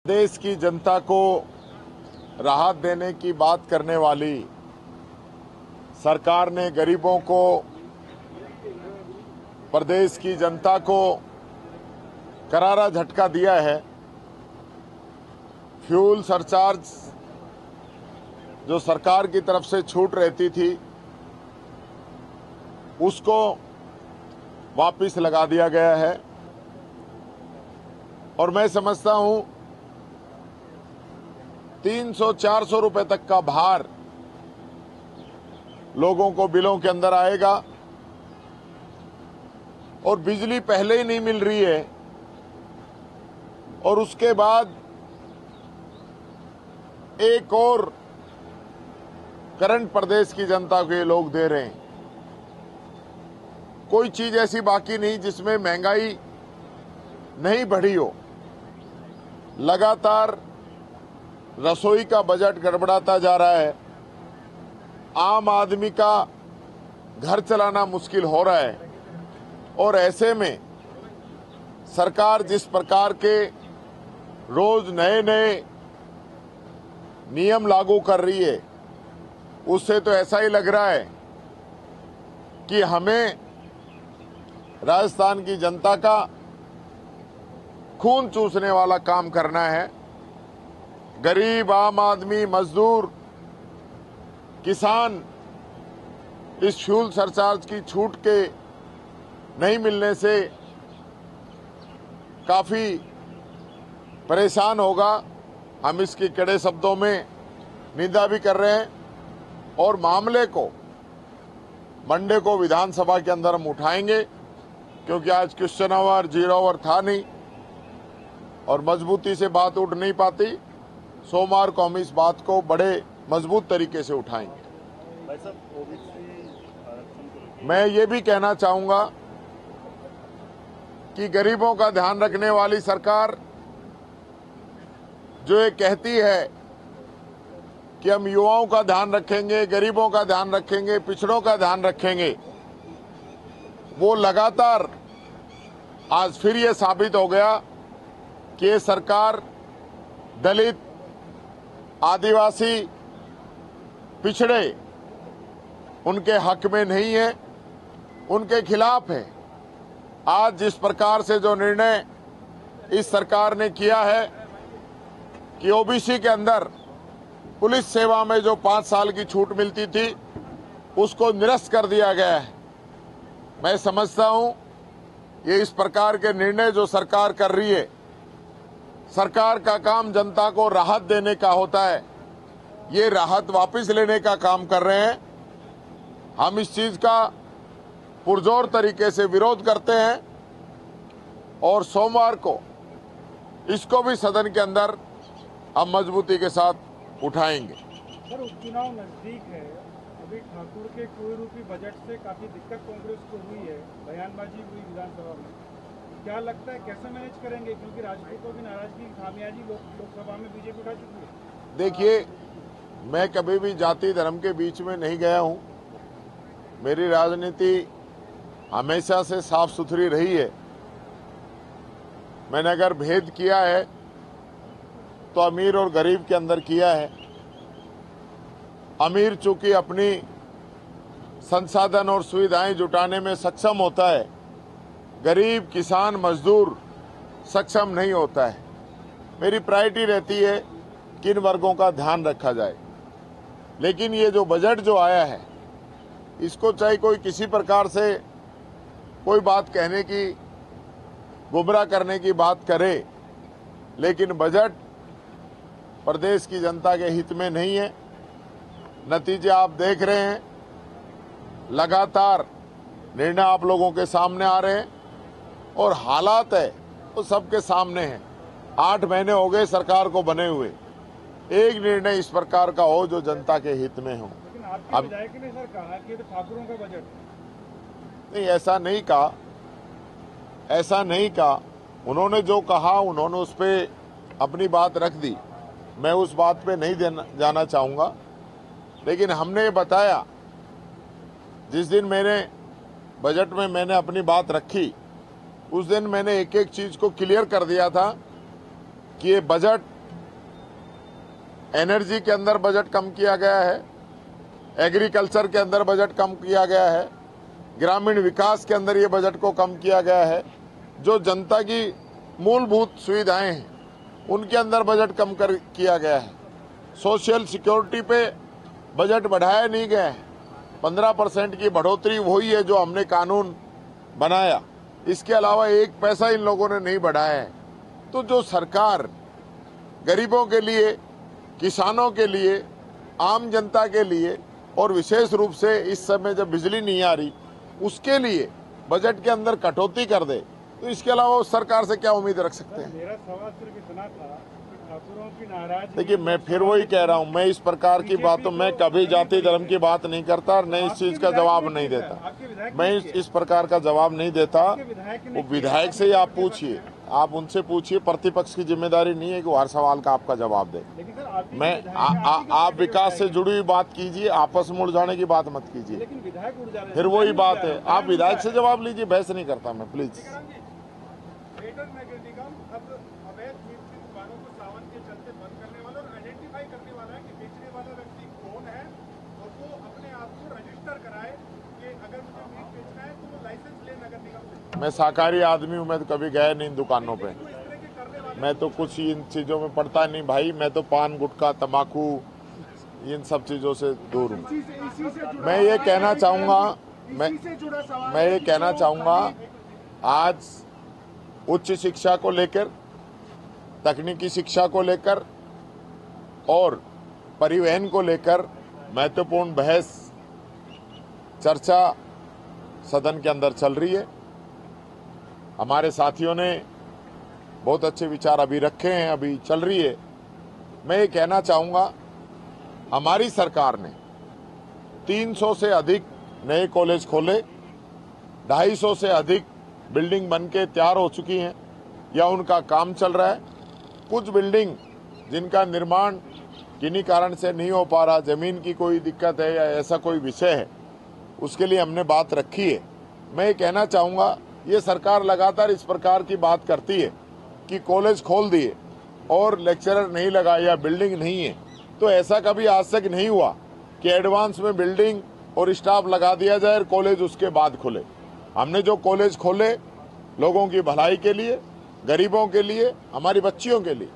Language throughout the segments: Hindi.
देश की जनता को राहत देने की बात करने वाली सरकार ने गरीबों को, प्रदेश की जनता को करारा झटका दिया है। फ्यूल सरचार्ज जो सरकार की तरफ से छूट रहती थी उसको वापस लगा दिया गया है और मैं समझता हूं 300-400 रुपए तक का भार लोगों को बिलों के अंदर आएगा और बिजली पहले ही नहीं मिल रही है और उसके बाद एक और करंट प्रदेश की जनता को ये लोग दे रहे हैं। कोई चीज ऐसी बाकी नहीं जिसमें महंगाई नहीं बढ़ी हो। लगातार रसोई का बजट गड़बड़ाता जा रहा है। आम आदमी का घर चलाना मुश्किल हो रहा है और ऐसे में सरकार जिस प्रकार के रोज नए नए नियम लागू कर रही है उससे तो ऐसा ही लग रहा है कि हमें राजस्थान की जनता का खून चूसने वाला काम करना है। गरीब, आम आदमी, मजदूर, किसान इस फ्यूल सरचार्ज की छूट के नहीं मिलने से काफी परेशान होगा। हम इसकी कड़े शब्दों में निंदा भी कर रहे हैं और मामले को मंडे को विधानसभा के अंदर हम उठाएंगे क्योंकि आज क्वेश्चन आवर, जीरो आवर था नहीं और मजबूती से बात उठ नहीं पाती। सोमवार को हम इस बात को बड़े मजबूत तरीके से उठाएंगे। मैं ये भी कहना चाहूंगा कि गरीबों का ध्यान रखने वाली सरकार जो ये कहती है कि हम युवाओं का ध्यान रखेंगे, गरीबों का ध्यान रखेंगे, पिछड़ों का ध्यान रखेंगे, वो लगातार आज फिर ये साबित हो गया कि ये सरकार दलित, आदिवासी, पिछड़े उनके हक में नहीं है, उनके खिलाफ है। आज जिस प्रकार से जो निर्णय इस सरकार ने किया है कि ओबीसी के अंदर पुलिस सेवा में जो 5 साल की छूट मिलती थी उसको निरस्त कर दिया गया है। मैं समझता हूं ये इस प्रकार के निर्णय जो सरकार कर रही है, सरकार का काम जनता को राहत देने का होता है, ये राहत वापस लेने का काम कर रहे हैं। हम इस चीज का पुरजोर तरीके से विरोध करते हैं और सोमवार को इसको भी सदन के अंदर हम मजबूती के साथ उठाएंगे। सर, उपचुनाव नजदीक है, अभी ठाकुर के कोई रूपी बजट से काफी दिक्कत कांग्रेस को हुई है, बयानबाजी हुई विधानसभा में। क्या लगता है कैसे मैनेज करेंगे, क्योंकि राजपूतों की नाराजगी की खामियाजी लोकसभा में बीजेपी उठा चुकी है। देखिए, मैं कभी भी जाति धर्म के बीच में नहीं गया हूं। मेरी राजनीति हमेशा से साफ सुथरी रही है। मैंने अगर भेद किया है तो अमीर और गरीब के अंदर किया है। अमीर चूंकि अपनी संसाधन और सुविधाएं जुटाने में सक्षम होता है, गरीब, किसान, मजदूर सक्षम नहीं होता है। मेरी प्रायोरिटी रहती है कि इन वर्गों का ध्यान रखा जाए। लेकिन ये जो बजट जो आया है इसको चाहे कोई किसी प्रकार से कोई बात कहने की, गुमराह करने की बात करे, लेकिन बजट प्रदेश की जनता के हित में नहीं है। नतीजे आप देख रहे हैं, लगातार निर्णय आप लोगों के सामने आ रहे हैं और हालात है तो सबके सामने हैं। 8 महीने हो गए सरकार को बने हुए, एक निर्णय इस प्रकार का हो जो जनता के हित में हो। लेकिन आपके विधायक ने सर कहा कि तो ठाकुरों का बजट नहीं, ऐसा नहीं कहा, ऐसा नहीं कहा। उन्होंने जो कहा उन्होंने उस पर अपनी बात रख दी। मैं उस बात पे नहीं जाना चाहूंगा। लेकिन हमने बताया, जिस दिन बजट में मैंने अपनी बात रखी उस दिन मैंने एक एक चीज को क्लियर कर दिया था कि ये बजट एनर्जी के अंदर बजट कम किया गया है, एग्रीकल्चर के अंदर बजट कम किया गया है, ग्रामीण विकास के अंदर ये बजट को कम किया गया है। जो जनता की मूलभूत सुविधाएं हैं उनके अंदर बजट कम किया गया है। सोशल सिक्योरिटी पे बजट बढ़ाया नहीं गया है। 15% की बढ़ोतरी वही है जो हमने कानून बनाया। इसके अलावा एक पैसा इन लोगों ने नहीं बढ़ाया है। तो जो सरकार गरीबों के लिए, किसानों के लिए, आम जनता के लिए और विशेष रूप से इस समय जब बिजली नहीं आ रही उसके लिए बजट के अंदर कटौती कर दे, तो इसके अलावा उस सरकार से क्या उम्मीद रख सकते हैं? मेरा सवाल सिर्फ इतना था कि ठाकुरों की नाराजगी। देखिए, मैं फिर वही कह रहा हूं, मैं इस प्रकार की बातों में कभी जाति धर्म की बात नहीं करता और न इस चीज का जवाब नहीं देता। मैं इस प्रकार का जवाब नहीं देता। वो विधायक से ही आप पूछिए, आप उनसे पूछिए। प्रतिपक्ष की जिम्मेदारी नहीं है कि वो हर सवाल का आपका जवाब दे। आप विकास से जुड़ी हुई बात कीजिए, आपस में उलझाने की बात मत कीजिए। लेकिन विधायक उड़ जा रहे हैं। फिर वही बात है, आप विधायक से जवाब लीजिए, बहस नहीं करता मैं, प्लीज। ग्रेटर नगर निगम अब अवैध मीट की दुकानों को सावन के चलते बंद करने वाला और आइडेंटिफाई करने वाला है कि बेचने वाला व्यक्ति कौन है और वो अपने आप को रजिस्टर कराए कि अगर मुझे मीट बेचना है तो वो लाइसेंस ले नगर निगम से। मैं शाकाहारी आदमी हूँ, मैं तो कभी गया नहीं इन दुकानों पे। मैं तो कुछ इन चीजों में पड़ता नहीं भाई। मैं तो पान, गुटखा, तम्बाकू, इन सब चीजों से दूर हूँ। मैं ये कहना चाहूँगा आज उच्च शिक्षा को लेकर, तकनीकी शिक्षा को लेकर और परिवहन को लेकर महत्वपूर्ण बहस, चर्चा सदन के अंदर चल रही है। हमारे साथियों ने बहुत अच्छे विचार अभी रखे हैं, अभी चल रही है। मैं ये कहना चाहूँगा, हमारी सरकार ने 300 से अधिक नए कॉलेज खोले, 250 से अधिक बिल्डिंग बनके तैयार हो चुकी हैं या उनका काम चल रहा है। कुछ बिल्डिंग जिनका निर्माण किन्हीं कारण से नहीं हो पा रहा, जमीन की कोई दिक्कत है या ऐसा कोई विषय है, उसके लिए हमने बात रखी है। मैं ये कहना चाहूँगा, ये सरकार लगातार इस प्रकार की बात करती है कि कॉलेज खोल दिए और लेक्चरर नहीं लगा या बिल्डिंग नहीं है। तो ऐसा कभी आज तक नहीं हुआ कि एडवांस में बिल्डिंग और स्टाफ लगा दिया जाए और कॉलेज उसके बाद खुले। हमने जो कॉलेज खोले लोगों की भलाई के लिए, गरीबों के लिए, हमारी बच्चियों के लिए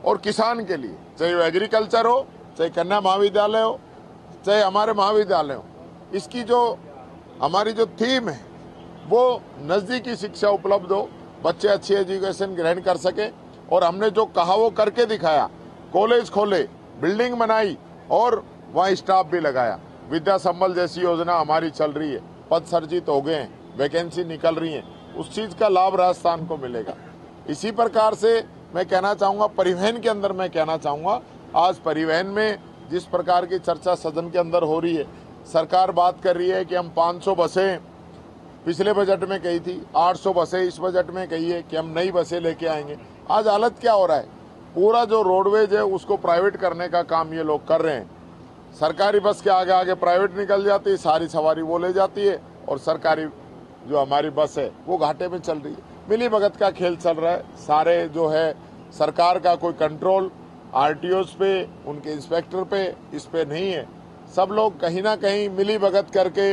और किसान के लिए, चाहे वो एग्रीकल्चर हो, चाहे कन्या महाविद्यालय हो, चाहे हमारे महाविद्यालय हो। इसकी जो हमारी जो थीम है वो नजदीकी शिक्षा उपलब्ध हो, बच्चे अच्छी एजुकेशन ग्रहण कर सके। और हमने जो कहा वो करके दिखाया। कॉलेज खोले, बिल्डिंग बनाई और वहाँ स्टाफ भी लगाया। विद्या संबल जैसी योजना हमारी चल रही है, पद सर्जित हो गए हैं, वैकेंसी निकल रही है, उस चीज का लाभ राजस्थान को मिलेगा। इसी प्रकार से मैं कहना चाहूँगा, परिवहन के अंदर मैं कहना चाहूँगा, आज परिवहन में जिस प्रकार की चर्चा सदन के अंदर हो रही है, सरकार बात कर रही है कि हम 500 बसें पिछले बजट में कही थी, 800 बसें इस बजट में कही है कि हम नई बसें लेके आएंगे। आज हालत क्या हो रहा है, पूरा जो रोडवेज है उसको प्राइवेट करने का काम ये लोग कर रहे हैं। सरकारी बस के आगे आगे प्राइवेट निकल जाती है, सारी सवारी वो ले जाती है और सरकारी जो हमारी बस है वो घाटे में चल रही है। मिली भगत का खेल चल रहा है। सारे जो है सरकार का कोई कंट्रोल आरटीओस पे, उनके इंस्पेक्टर पे, इस पे नहीं है। सब लोग कहीं ना कहीं मिली भगत करके,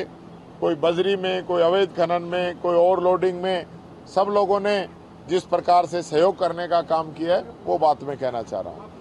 कोई बजरी में, कोई अवैध खनन में, कोई ओवरलोडिंग में, सब लोगों ने जिस प्रकार से सहयोग करने का काम किया है वो बात मैं कहना चाह रहा हूँ।